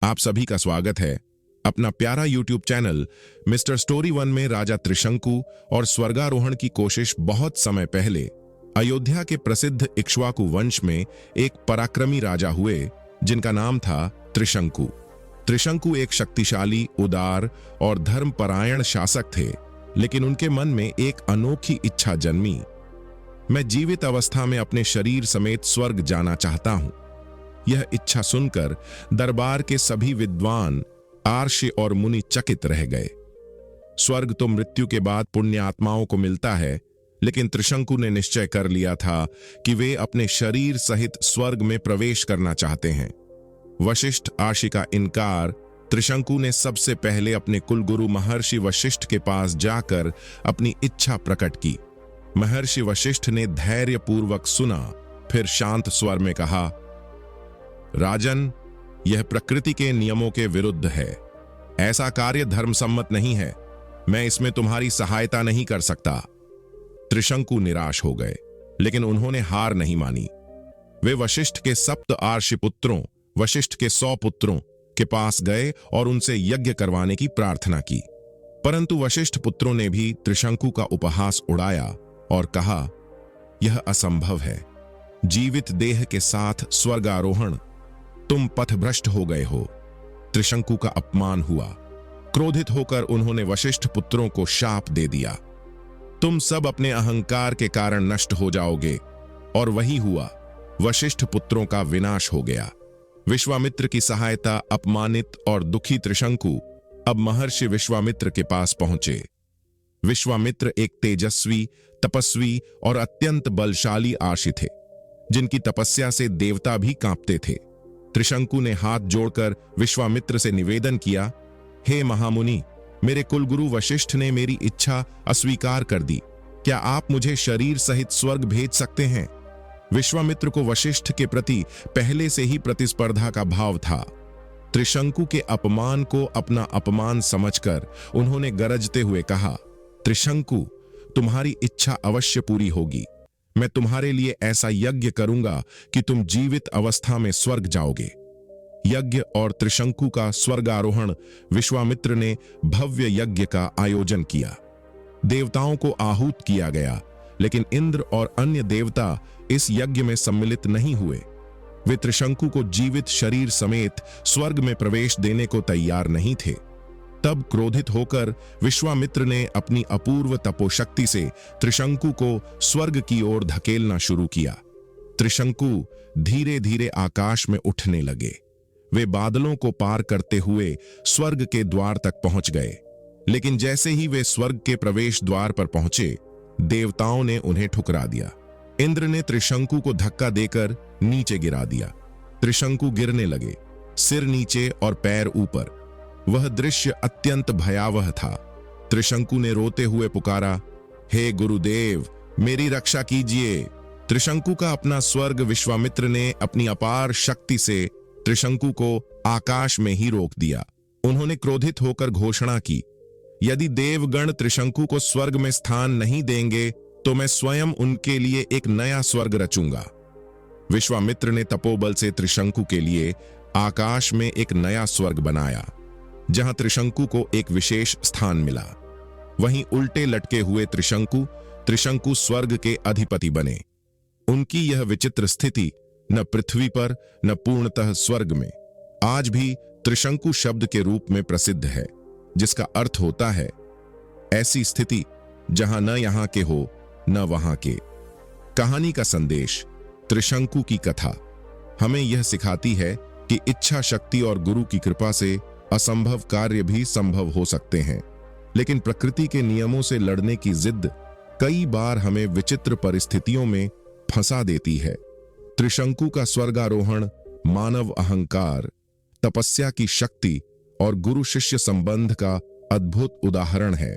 आप सभी का स्वागत है अपना प्यारा YouTube channel mister story one में। राजा त्रिशंकु और स्वर्गारोहण की कोशिश। बहुत समय पहले अयोध्या के प्रसिद्ध इक्ष्वाकु वंश में एक पराक्रमी राजा हुए जिनका नाम था त्रिशंकु। त्रिशंकु एक शक्तिशाली, उदार और धर्मपरायण शासक थे, लेकिन उनके मन में एक अनोखी इच्छा जन्मी। मैं जीवित अवस्था में अपने शरीर समेत स्वर्ग जाना चाहता हूं। यह इच्छा सुनकर दरबार के सभी विद्वान, आर्षि और मुनि चकित रह गए। स्वर्ग तो मृत्यु के बाद पुण्य आत्माओं को मिलता है, लेकिन त्रिशंकु ने निश्चय कर लिया था कि वे अपने शरीर सहित स्वर्ग में प्रवेश करना चाहते हैं। वशिष्ठ आर्षि का इनकार। त्रिशंकु ने सबसे पहले अपने कुलगुरु महर्षि वशिष्ठ के पास जाकर अपनी इच्छा प्रकट की। महर्षि वशिष्ठ ने धैर्यपूर्वक सुना, फिर शांत स्वर में कहा, राजन, यह प्रकृति के नियमों के विरुद्ध है। ऐसा कार्य धर्मसम्मत नहीं है। मैं इसमें तुम्हारी सहायता नहीं कर सकता। त्रिशंकु निराश हो गए, लेकिन उन्होंने हार नहीं मानी। वे वशिष्ठ के सप्त आर्षि पुत्रों, वशिष्ठ के 100 पुत्रों के पास गए और उनसे यज्ञ करवाने की प्रार्थना की। परंतु वशिष्ठ पुत्रों ने भी त्रिशंकु का उपहास उड़ाया और कहा, यह असंभव है। जीवित देह के साथ स्वर्गारोहण, तुम पथभ्रष्ट हो गए हो। त्रिशंकु का अपमान हुआ। क्रोधित होकर उन्होंने वशिष्ठ पुत्रों को शाप दे दिया, तुम सब अपने अहंकार के कारण नष्ट हो जाओगे। और वही हुआ, वशिष्ठ पुत्रों का विनाश हो गया। विश्वामित्र की सहायता अपमानित और दुखी त्रिशंकु अब महर्षि विश्वामित्र के पास पहुंचे। विश्वामित्र एक तेजस्वी, तपस्वी और अत्यंत बलशाली आर्षि थे, जिनकी तपस्या से देवता भी कांपते थे। त्रिशंकु ने हाथ जोड़कर विश्वामित्र से निवेदन किया, हे महामुनि, मेरे कुलगुरु वशिष्ठ ने मेरी इच्छा अस्वीकार कर दी। क्या आप मुझे शरीर सहित स्वर्ग भेज सकते हैं? विश्वामित्र को वशिष्ठ के प्रति पहले से ही प्रतिस्पर्धा का भाव था। त्रिशंकु के अपमान को अपना अपमान समझकर उन्होंने गरजते हुए कहा, त्रिशंकु, तुम्हारी इच्छा अवश्य पूरी होगी। मैं तुम्हारे लिए ऐसा यज्ञ करूंगा कि तुम जीवित अवस्था में स्वर्ग जाओगे। यज्ञ और त्रिशंकु का स्वर्गारोहण। विश्वामित्र ने भव्य यज्ञ का आयोजन किया। देवताओं को आहूत किया गया, लेकिन इंद्र और अन्य देवता इस यज्ञ में सम्मिलित नहीं हुए। वे त्रिशंकु को जीवित शरीर समेत स्वर्ग में प्रवेश देने को तैयार नहीं थे। तब क्रोधित होकर विश्वामित्र ने अपनी अपूर्व तपोशक्ति से त्रिशंकु को स्वर्ग की ओर धकेलना शुरू किया। त्रिशंकु धीरे धीरे आकाश में उठने लगे। वे बादलों को पार करते हुए स्वर्ग के द्वार तक पहुंच गए, लेकिन जैसे ही वे स्वर्ग के प्रवेश द्वार पर पहुंचे, देवताओं ने उन्हें ठुकरा दिया। इंद्र ने त्रिशंकु को धक्का देकर नीचे गिरा दिया। त्रिशंकु गिरने लगे, सिर नीचे और पैर ऊपर। वह दृश्य अत्यंत भयावह था। त्रिशंकु ने रोते हुए पुकारा, हे गुरुदेव, मेरी रक्षा कीजिए। त्रिशंकु का अपना स्वर्ग विश्वामित्र ने अपनी अपार शक्ति से त्रिशंकु को आकाश में ही रोक दिया। उन्होंने क्रोधित होकर घोषणा की, यदि देवगण त्रिशंकु को स्वर्ग में स्थान नहीं देंगे तो मैं स्वयं उनके लिए एक नया स्वर्ग रचूंगा। विश्वामित्र ने तपोबल से त्रिशंकु के लिए आकाश में एक नया स्वर्ग बनाया, जहां त्रिशंकु को एक विशेष स्थान मिला। वहीं उल्टे लटके हुए त्रिशंकु स्वर्ग के अधिपति बने। उनकी यह विचित्र स्थिति न पृथ्वी पर न पूर्णतः स्वर्ग में आज भी त्रिशंकु शब्द के रूप में प्रसिद्ध है, जिसका अर्थ होता है ऐसी स्थिति जहां न यहां के हो न वहां के। कहानी का संदेश। त्रिशंकु की कथा हमें यह सिखाती है कि इच्छा शक्ति और गुरु की कृपा से असंभव कार्य भी संभव हो सकते हैं, लेकिन प्रकृति के नियमों से लड़ने की जिद कई बार हमें विचित्र परिस्थितियों में फंसा देती है। त्रिशंकु का स्वर्गारोहण मानव अहंकार, तपस्या की शक्ति और गुरु शिष्य संबंध का अद्भुत उदाहरण है।